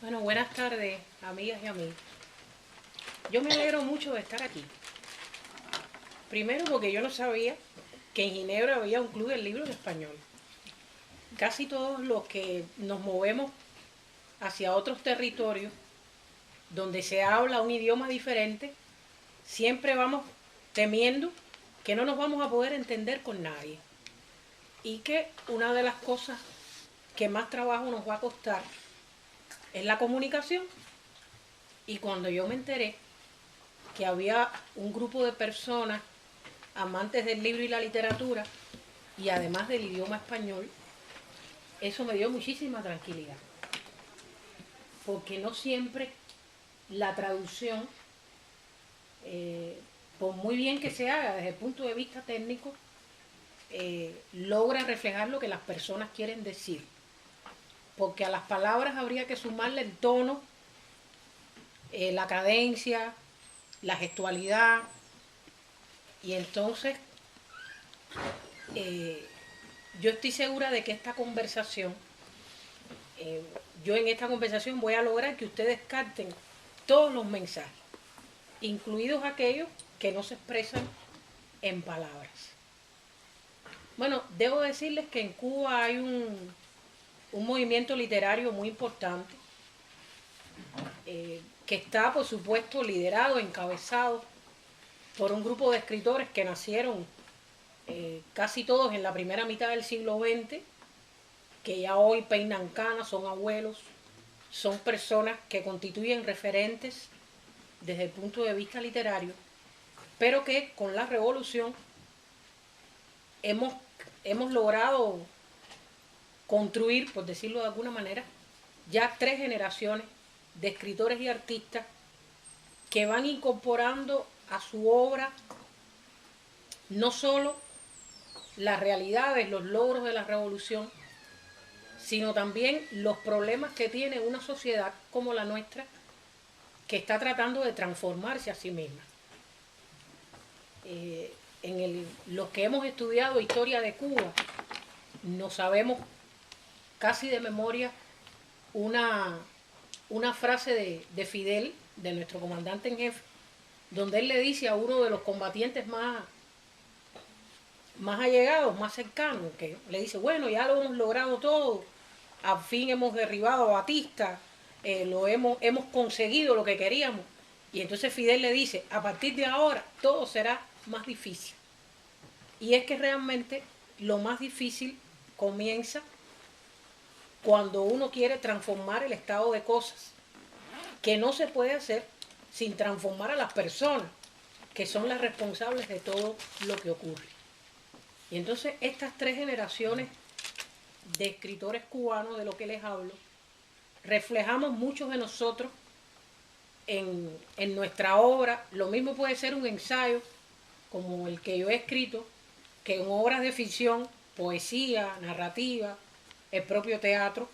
Bueno, buenas tardes, amigas y amigos. Yo me alegro mucho de estar aquí. Primero porque yo no sabía que en Ginebra había un club del libro en español. Casi todos los que nos movemos hacia otros territorios donde se habla un idioma diferente, siempre vamos temiendo que no nos vamos a poder entender con nadie. Y que una de las cosas que más trabajo nos va a costar es la comunicación. Y cuando yo me enteré que había un grupo de personas amantes del libro y la literatura y además del idioma español, eso me dio muchísima tranquilidad, porque no siempre la traducción, por muy bien que se haga desde el punto de vista técnico, logra reflejar lo que las personas quieren decir, porque a las palabras habría que sumarle el tono, la cadencia, la gestualidad, y entonces eh, yo estoy segura de que esta conversación, eh, yo en esta conversación voy a lograr que ustedes capten todos los mensajes, incluidos aquellos que no se expresan en palabras. Bueno, debo decirles que en Cuba hay un movimiento literario muy importante, que está, por supuesto, liderado, encabezado por un grupo de escritores que nacieron casi todos en la primera mitad del siglo XX, que ya hoy peinan canas, son abuelos, son personas que constituyen referentes desde el punto de vista literario, pero que con la revolución hemos, hemos logrado construir, por decirlo de alguna manera, ya tres generaciones de escritores y artistas que van incorporando a su obra no solo las realidades, los logros de la revolución, sino también los problemas que tiene una sociedad como la nuestra, que está tratando de transformarse a sí misma. Los que hemos estudiado historia de Cuba, no sabemos casi de memoria una, una frase de Fidel, de nuestro comandante en jefe, donde él le dice a uno de los combatientes más allegados, más cercanos, que le dice, bueno, ya lo hemos logrado todo, al fin hemos derribado a Batista, hemos conseguido lo que queríamos. Y entonces Fidel le dice, a partir de ahora todo será más difícil. Y es que realmente lo más difícil comienza cuando uno quiere transformar el estado de cosas, que no se puede hacer sin transformar a las personas, que son las responsables de todo lo que ocurre. Y entonces estas tres generaciones de escritores cubanos de lo que les hablo, reflejamos muchos de nosotros en nuestra obra. Lo mismo puede ser un ensayo como el que yo he escrito, que en obras de ficción, poesía, narrativa, el propio teatro,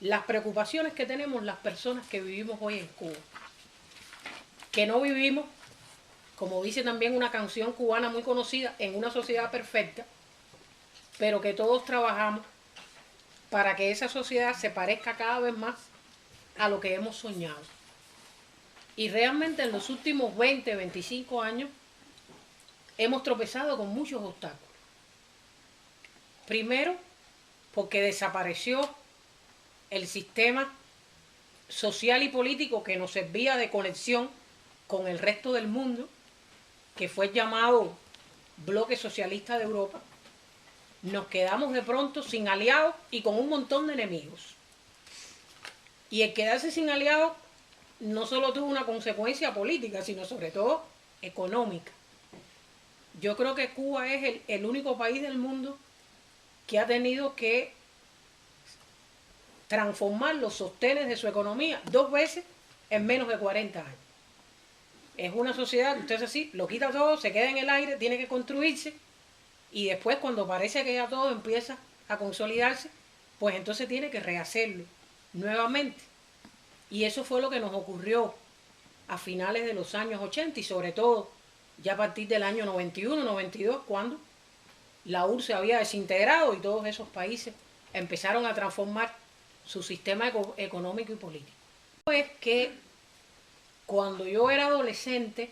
las preocupaciones que tenemos las personas que vivimos hoy en Cuba, que no vivimos, como dice también una canción cubana muy conocida, en una sociedad perfecta, pero que todos trabajamos para que esa sociedad se parezca cada vez más a lo que hemos soñado. Y realmente en los últimos 20, 25 años hemos tropezado con muchos obstáculos. Primero, porque desapareció el sistema social y político que nos servía de conexión con el resto del mundo, que fue llamado Bloque Socialista de Europa. Nos quedamos de pronto sin aliados y con un montón de enemigos. Y el quedarse sin aliados no solo tuvo una consecuencia política, sino sobre todo económica. Yo creo que Cuba es el único país del mundo que ha tenido que transformar los sostenes de su economía 2 veces en menos de 40 años. Es una sociedad, usted es así, lo quita todo, se queda en el aire, tiene que construirse, y después cuando parece que ya todo empieza a consolidarse, pues entonces tiene que rehacerlo nuevamente. Y eso fue lo que nos ocurrió a finales de los años 80 y sobre todo ya a partir del año 91, 92, cuando la URSS se había desintegrado y todos esos países empezaron a transformar su sistema económico y político. es que cuando yo era adolescente,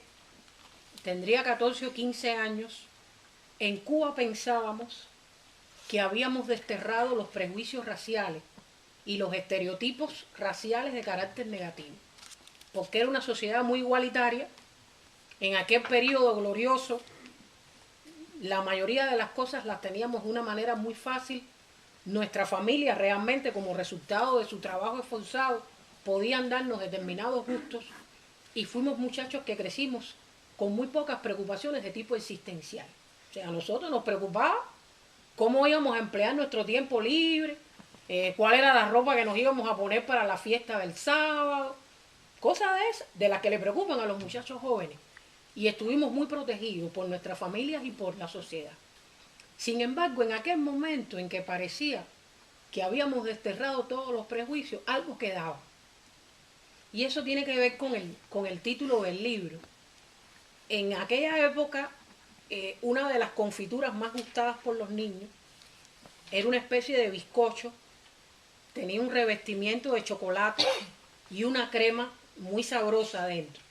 tendría 14 o 15 años, en Cuba pensábamos que habíamos desterrado los prejuicios raciales y los estereotipos raciales de carácter negativo, porque era una sociedad muy igualitaria. En aquel periodo glorioso, la mayoría de las cosas las teníamos de una manera muy fácil. Nuestra familia realmente, como resultado de su trabajo esforzado, podían darnos determinados gustos, y fuimos muchachos que crecimos con muy pocas preocupaciones de tipo existencial. O sea, a nosotros nos preocupaba cómo íbamos a emplear nuestro tiempo libre, cuál era la ropa que nos íbamos a poner para la fiesta del sábado, cosas de las que le preocupan a los muchachos jóvenes. Y estuvimos muy protegidos por nuestras familias y por la sociedad. Sin embargo, en aquel momento en que parecía que habíamos desterrado todos los prejuicios, algo quedaba. Y eso tiene que ver con el título del libro. En aquella época, una de las confituras más gustadas por los niños era una especie de bizcocho, tenía un revestimiento de chocolate y una crema muy sabrosa adentro.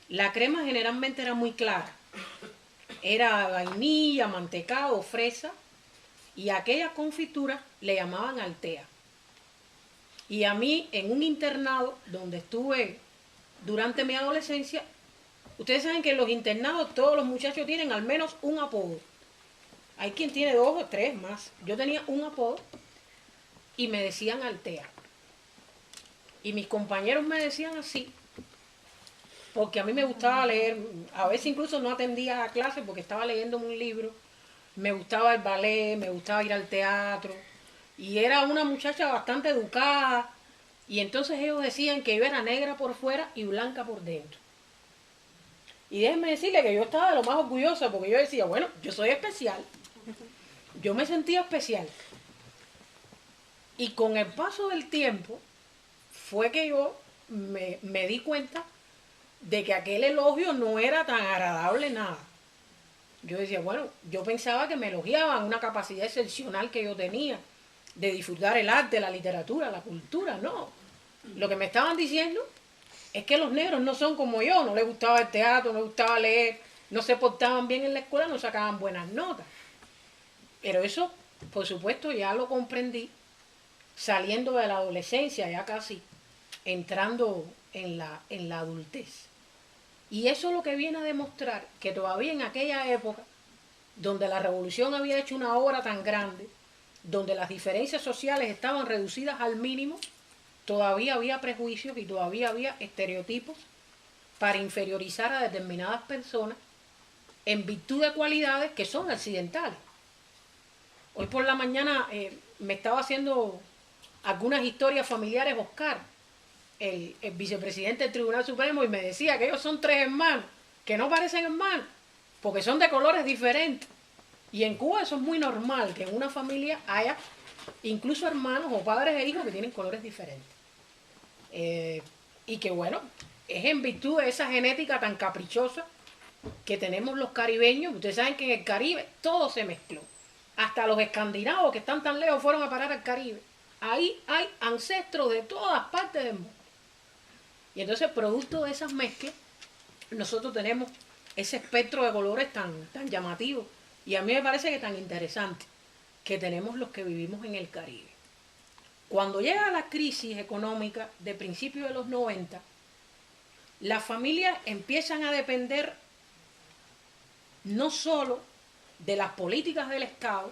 La crema generalmente era muy clara, era vainilla, mantecado, fresa, y a aquella confitura le llamaban Altea. Y a mí, en un internado donde estuve durante mi adolescencia, ustedes saben que en los internados todos los muchachos tienen al menos un apodo. Hay quien tiene 2 o 3 más. Yo tenía un apodo y me decían Altea. Y mis compañeros me decían así, porque a mí me gustaba leer. A veces incluso no atendía a clase porque estaba leyendo un libro. Me gustaba el ballet, me gustaba ir al teatro. Y era una muchacha bastante educada. Y entonces ellos decían que yo era negra por fuera y blanca por dentro. Y déjenme decirle que yo estaba de lo más orgullosa, porque yo decía, bueno, yo soy especial. Yo me sentía especial. Y con el paso del tiempo fue que yo me di cuenta de que aquel elogio no era tan agradable nada. Yo decía, bueno, yo pensaba que me elogiaban una capacidad excepcional que yo tenía de disfrutar el arte, la literatura, la cultura. No, lo que me estaban diciendo es que los negros no son como yo, no les gustaba el teatro, no les gustaba leer, no se portaban bien en la escuela, no sacaban buenas notas. Pero eso, por supuesto, ya lo comprendí saliendo de la adolescencia, ya casi entrando en la adultez. Y eso es lo que viene a demostrar que todavía en aquella época, donde la revolución había hecho una obra tan grande, donde las diferencias sociales estaban reducidas al mínimo, todavía había prejuicios y todavía había estereotipos para inferiorizar a determinadas personas en virtud de cualidades que son accidentales. Hoy por la mañana me estaba haciendo algunas historias familiares Oscar, el vicepresidente del Tribunal Supremo, y me decía que ellos son 3 hermanos, que no parecen hermanos, porque son de colores diferentes. Y en Cuba eso es muy normal, que en una familia haya incluso hermanos o padres e hijos que tienen colores diferentes. Y que bueno, es en virtud de esa genética tan caprichosa que tenemos los caribeños. Ustedes saben que en el Caribe todo se mezcló. Hasta los escandinavos que están tan lejos fueron a parar al Caribe. Ahí hay ancestros de todas partes del mundo. Y entonces, producto de esas mezclas, nosotros tenemos ese espectro de colores tan llamativo. Y a mí me parece que tan interesante que tenemos los que vivimos en el Caribe. Cuando llega la crisis económica de principios de los 90, las familias empiezan a depender no solo de las políticas del Estado,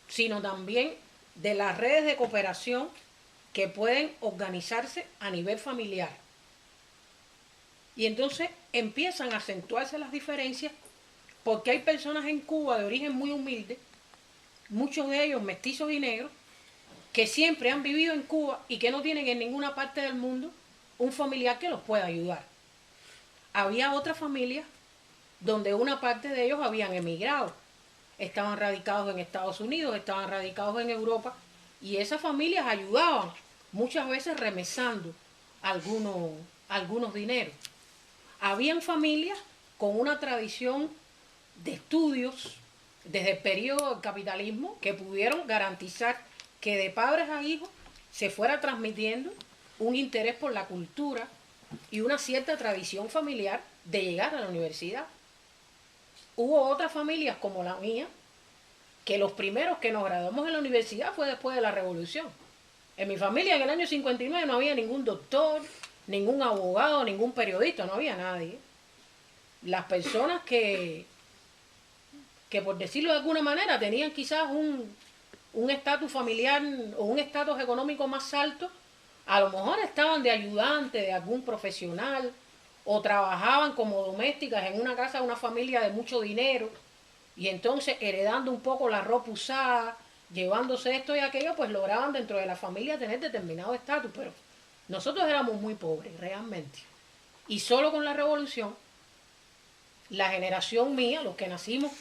sino también de las redes de cooperación que pueden organizarse a nivel familiar. Y entonces empiezan a acentuarse las diferencias porque hay personas en Cuba de origen muy humilde, muchos de ellos mestizos y negros, que siempre han vivido en Cuba y que no tienen en ninguna parte del mundo un familiar que los pueda ayudar. Había otras familias donde una parte de ellos habían emigrado, estaban radicados en Estados Unidos, estaban radicados en Europa, y esas familias ayudaban, muchas veces remesando algunos dineros. Habían familias con una tradición de estudios desde el periodo del capitalismo que pudieron garantizar que de padres a hijos se fuera transmitiendo un interés por la cultura y una cierta tradición familiar de llegar a la universidad. Hubo otras familias como la mía, que los primeros que nos graduamos en la universidad fue después de la Revolución. En mi familia en el año 59 no había ningún doctor, ningún abogado, ningún periodista, no había nadie. Las personas que por decirlo de alguna manera tenían quizás un estatus familiar o un estatus económico más alto, a lo mejor estaban de ayudante de algún profesional o trabajaban como domésticas en una casa de una familia de mucho dinero y entonces heredando un poco la ropa usada, llevándose esto y aquello, pues lograban dentro de la familia tener determinado estatus, pero nosotros éramos muy pobres realmente. Y solo con la revolución, la generación mía, los que nacimos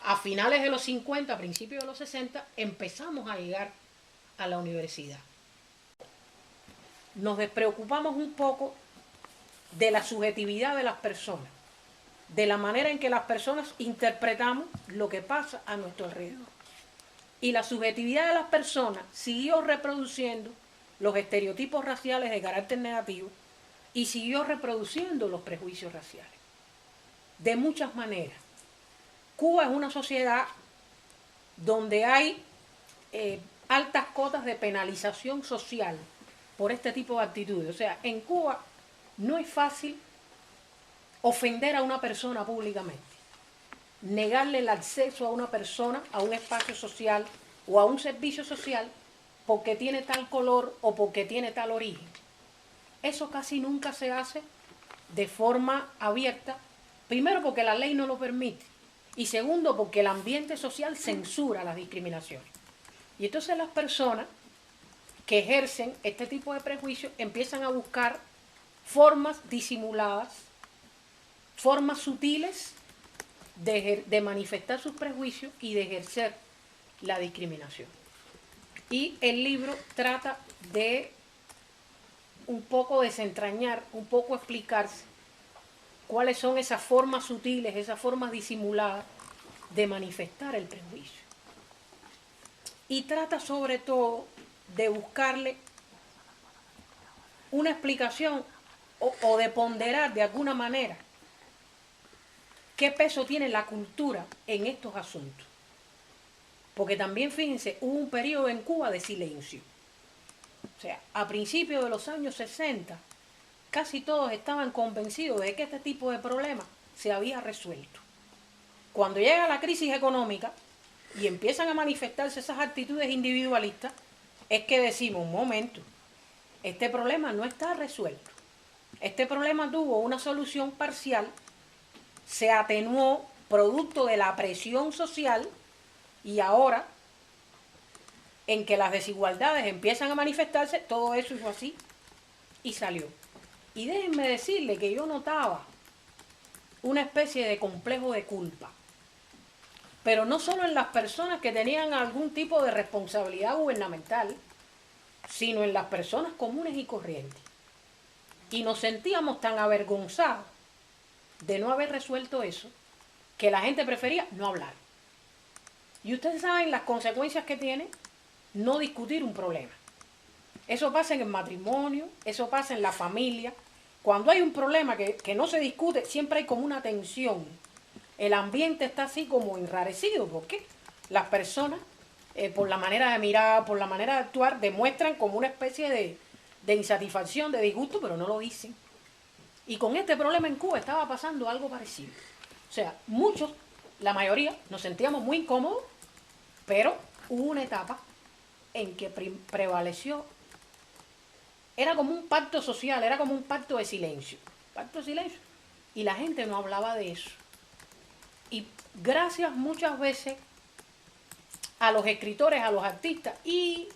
a finales de los 50, a principios de los 60, empezamos a llegar a la universidad. Nos despreocupamos un poco de la subjetividad de las personas, de la manera en que las personas interpretamos lo que pasa a nuestro alrededor. Y la subjetividad de las personas siguió reproduciendo los estereotipos raciales de carácter negativo y siguió reproduciendo los prejuicios raciales. De muchas maneras. Cuba es una sociedad donde hay altas cotas de penalización social por este tipo de actitudes. O sea, en Cuba no es fácil ofender a una persona públicamente, negarle el acceso a una persona a un espacio social o a un servicio social porque tiene tal color o porque tiene tal origen. Eso casi nunca se hace de forma abierta, primero porque la ley no lo permite y segundo porque el ambiente social censura las discriminaciones. Y entonces las personas que ejercen este tipo de prejuicios empiezan a buscar formas disimuladas, formas sutiles de manifestar sus prejuicios y de ejercer la discriminación. Y el libro trata de un poco desentrañar, un poco explicarse cuáles son esas formas sutiles, esas formas disimuladas de manifestar el prejuicio. Y trata sobre todo de buscarle una explicación o de ponderar de alguna manera qué peso tiene la cultura en estos asuntos. Porque también, fíjense, hubo un periodo en Cuba de silencio. O sea, a principios de los años 60, casi todos estaban convencidos de que este tipo de problemas se había resuelto. Cuando llega la crisis económica y empiezan a manifestarse esas actitudes individualistas, es que decimos, un momento, este problema no está resuelto. Este problema tuvo una solución parcial, se atenuó producto de la presión social y ahora, en que las desigualdades empiezan a manifestarse, todo eso hizo así y salió. Y déjenme decirle que yo notaba una especie de complejo de culpa, pero no solo en las personas que tenían algún tipo de responsabilidad gubernamental, sino en las personas comunes y corrientes. Y nos sentíamos tan avergonzados de no haber resuelto eso, que la gente prefería no hablar. Y ustedes saben las consecuencias que tiene no discutir un problema. Eso pasa en el matrimonio, eso pasa en la familia. Cuando hay un problema que no se discute, siempre hay como una tensión. El ambiente está así como enrarecido, porque las personas, por la manera de mirar, por la manera de actuar, demuestran como una especie de insatisfacción, de disgusto, pero no lo dicen. Y con este problema en Cuba estaba pasando algo parecido. O sea, muchos, la mayoría, nos sentíamos muy incómodos, pero hubo una etapa en que prevaleció, era como un pacto social, era como un pacto de silencio, y la gente no hablaba de eso. Y gracias muchas veces a los escritores, a los artistas y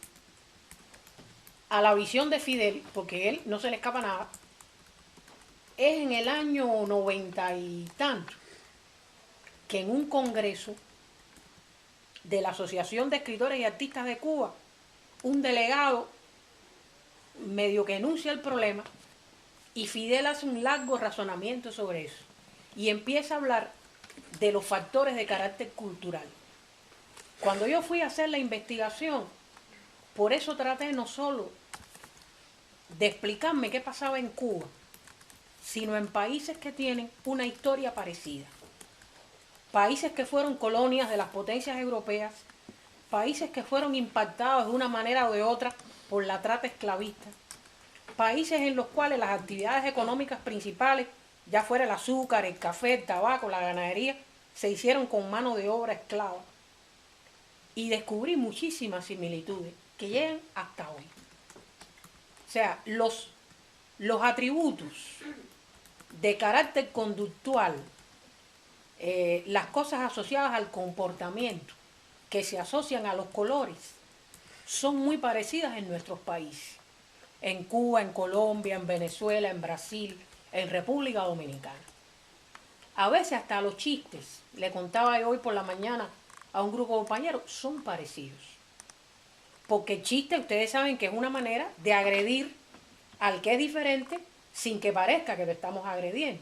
a la visión de Fidel, porque él no se le escapa nada, es en el año 90 y tanto que en un congreso de la Asociación de Escritores y Artistas de Cuba, un delegado medio que enuncia el problema y Fidel hace un largo razonamiento sobre eso y empieza a hablar de los factores de carácter cultural. Cuando yo fui a hacer la investigación, por eso traté no solo de explicarme qué pasaba en Cuba, sino en países que tienen una historia parecida. Países que fueron colonias de las potencias europeas, países que fueron impactados de una manera o de otra por la trata esclavista, países en los cuales las actividades económicas principales, ya fuera el azúcar, el café, el tabaco, la ganadería, se hicieron con mano de obra esclava. Y descubrí muchísimas similitudes que llegan hasta hoy. O sea, los atributos de carácter conductual, las cosas asociadas al comportamiento que se asocian a los colores, son muy parecidas en nuestros países. En Cuba, en Colombia, en Venezuela, en Brasil, en República Dominicana. A veces hasta los chistes, le contaba yo hoy por la mañana a un grupo de compañeros, son parecidos. Porque el chiste, ustedes saben que es una manera de agredir al que es diferente sin que parezca que lo estamos agrediendo.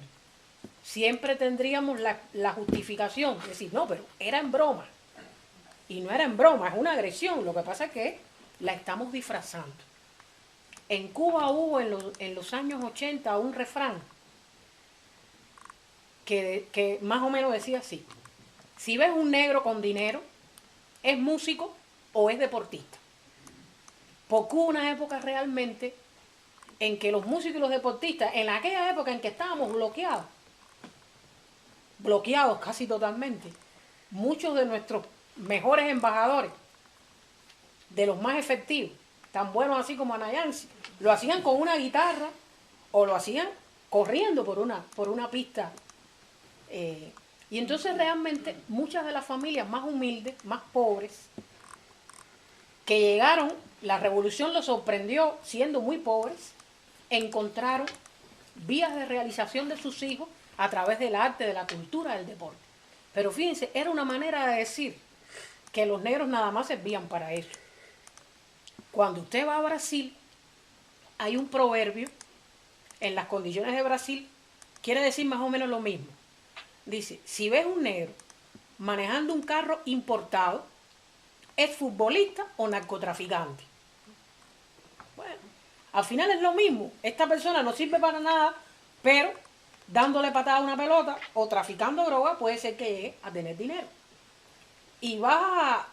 Siempre tendríamos la justificación de decir, no, pero era en broma. Y no era en broma, es una agresión. Lo que pasa es que la estamos disfrazando. En Cuba hubo en los años 80 un refrán que más o menos decía así: si ves un negro con dinero, ¿es músico o es deportista? Porque hubo una época realmente en que los músicos y los deportistas, en aquella época en que estábamos bloqueados casi totalmente, muchos de nuestros mejores embajadores, de los más efectivos, tan buenos así como Anayansi, lo hacían con una guitarra o lo hacían corriendo por una pista. Y entonces realmente muchas de las familias más humildes, más pobres, que llegaron, la revolución los sorprendió siendo muy pobres, encontraron vías de realización de sus hijos a través del arte, de la cultura, del deporte. Pero fíjense, era una manera de decir que los negros nada más servían para eso. Cuando usted va a Brasil, hay un proverbio, en las condiciones de Brasil, quiere decir más o menos lo mismo. Dice, si ves un negro manejando un carro importado, ¿es futbolista o narcotraficante? Bueno, al final es lo mismo. Esta persona no sirve para nada, pero dándole patada a una pelota o traficando droga puede ser que llegue a tener dinero. Y va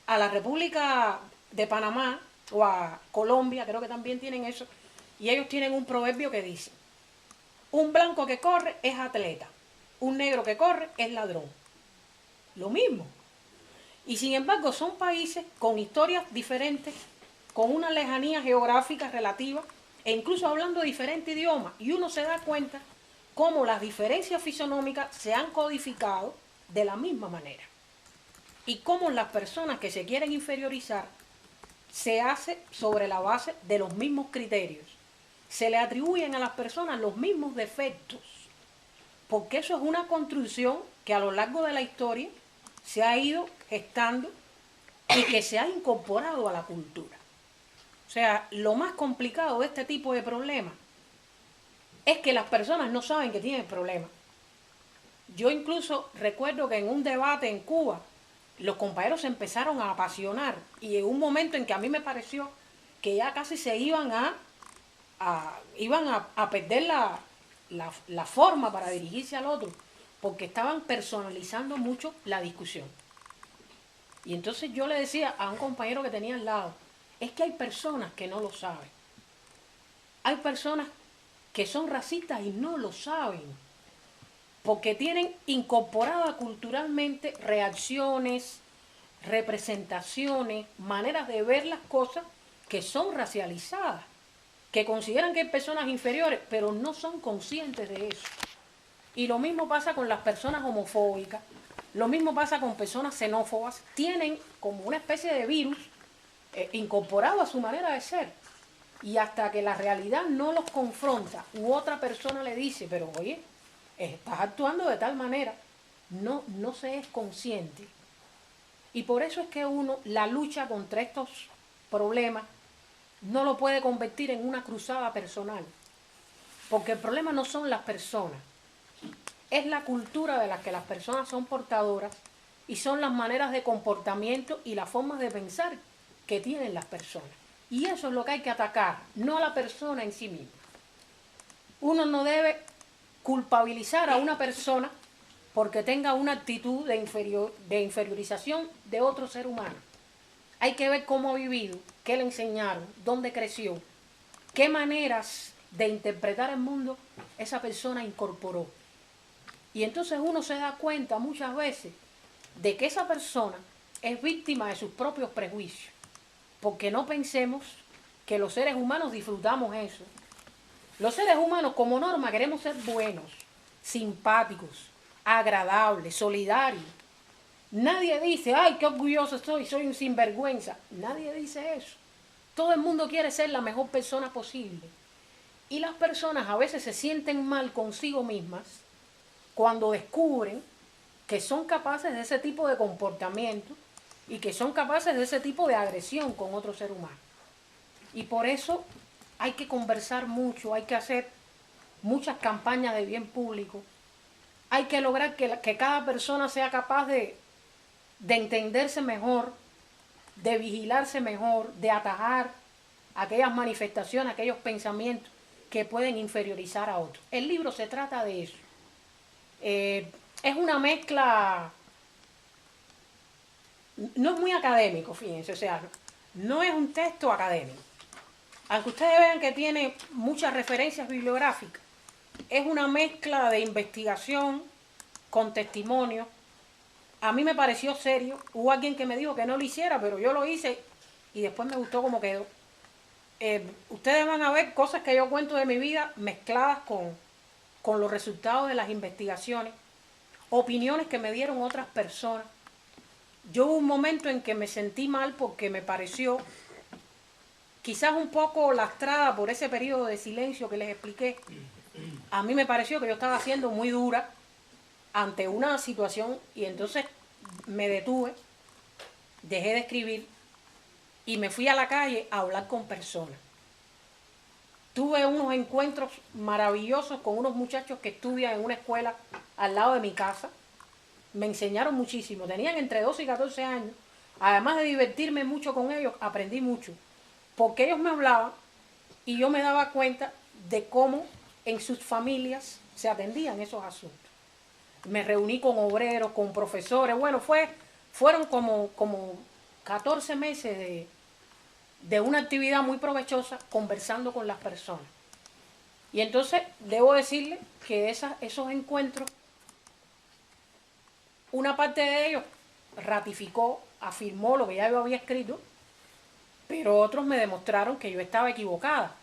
a la República de Panamá o a Colombia, creo que también tienen eso, y ellos tienen un proverbio que dice, un blanco que corre es atleta, un negro que corre es ladrón. Lo mismo. Y sin embargo son países con historias diferentes, con una lejanía geográfica relativa, e incluso hablando diferente idioma, y uno se da cuenta cómo las diferencias fisonómicas se han codificado de la misma manera. Y cómo las personas que se quieren inferiorizar se hace sobre la base de los mismos criterios. Se le atribuyen a las personas los mismos defectos, porque eso es una construcción que a lo largo de la historia se ha ido gestando y que se ha incorporado a la cultura. O sea, lo más complicado de este tipo de problemas es que las personas no saben que tienen problemas. Yo incluso recuerdo que en un debate en Cuba, los compañeros se empezaron a apasionar y en un momento en que a mí me pareció que ya casi se iban a perder la forma para dirigirse al otro, porque estaban personalizando mucho la discusión. Y entonces yo le decía a un compañero que tenía al lado, es que hay personas que no lo saben. Hay personas que son racistas y no lo saben, porque tienen incorporada culturalmente reacciones, representaciones, maneras de ver las cosas que son racializadas, que consideran que hay personas inferiores, pero no son conscientes de eso. Y lo mismo pasa con las personas homofóbicas, lo mismo pasa con personas xenófobas, tienen como una especie de virus incorporado a su manera de ser. Y hasta que la realidad no los confronta u otra persona le dice, pero oye, estás actuando de tal manera, no se es consciente. Y por eso es que uno, la lucha contra estos problemas, no lo puede convertir en una cruzada personal. Porque el problema no son las personas, es la cultura de la que las personas son portadoras y son las maneras de comportamiento y las formas de pensar que tienen las personas. Y eso es lo que hay que atacar, no a la persona en sí misma. Uno no debe culpabilizar a una persona porque tenga una actitud de inferiorización de otro ser humano. Hay que ver cómo ha vivido, qué le enseñaron, dónde creció, qué maneras de interpretar el mundo esa persona incorporó. Y entonces uno se da cuenta muchas veces de que esa persona es víctima de sus propios prejuicios. Porque no pensemos que los seres humanos disfrutamos eso. Los seres humanos como norma queremos ser buenos, simpáticos, agradables, solidarios. Nadie dice, ay, qué orgulloso soy un sinvergüenza. Nadie dice eso. Todo el mundo quiere ser la mejor persona posible. Y las personas a veces se sienten mal consigo mismas cuando descubren que son capaces de ese tipo de comportamiento y que son capaces de ese tipo de agresión con otro ser humano. Y por eso hay que conversar mucho, hay que hacer muchas campañas de bien público, hay que lograr que cada persona sea capaz de entenderse mejor, de vigilarse mejor, de atajar aquellas manifestaciones, aquellos pensamientos que pueden inferiorizar a otros. El libro se trata de eso. Es una mezcla, no es muy académico, fíjense, o sea, no es un texto académico. Aunque ustedes vean que tiene muchas referencias bibliográficas, es una mezcla de investigación con testimonio. A mí me pareció serio. Hubo alguien que me dijo que no lo hiciera, pero yo lo hice y después me gustó cómo quedó. Ustedes van a ver cosas que yo cuento de mi vida mezcladas con los resultados de las investigaciones, opiniones que me dieron otras personas. Yo hubo un momento en que me sentí mal porque me pareció quizás un poco lastrada por ese periodo de silencio que les expliqué. A mí me pareció que yo estaba siendo muy dura ante una situación y entonces me detuve, dejé de escribir y me fui a la calle a hablar con personas. Tuve unos encuentros maravillosos con unos muchachos que estudian en una escuela al lado de mi casa. Me enseñaron muchísimo, tenían entre 12 y 14 años. Además de divertirme mucho con ellos, aprendí mucho. Porque ellos me hablaban y yo me daba cuenta de cómo en sus familias se atendían esos asuntos. Me reuní con obreros, con profesores. Bueno, fueron como 14 meses de una actividad muy provechosa conversando con las personas. Y entonces debo decirle que esos encuentros, una parte de ellos ratificó, afirmó lo que ya yo había escrito, pero otros me demostraron que yo estaba equivocada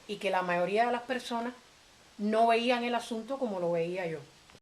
y que la mayoría de las personas no veían el asunto como lo veía yo.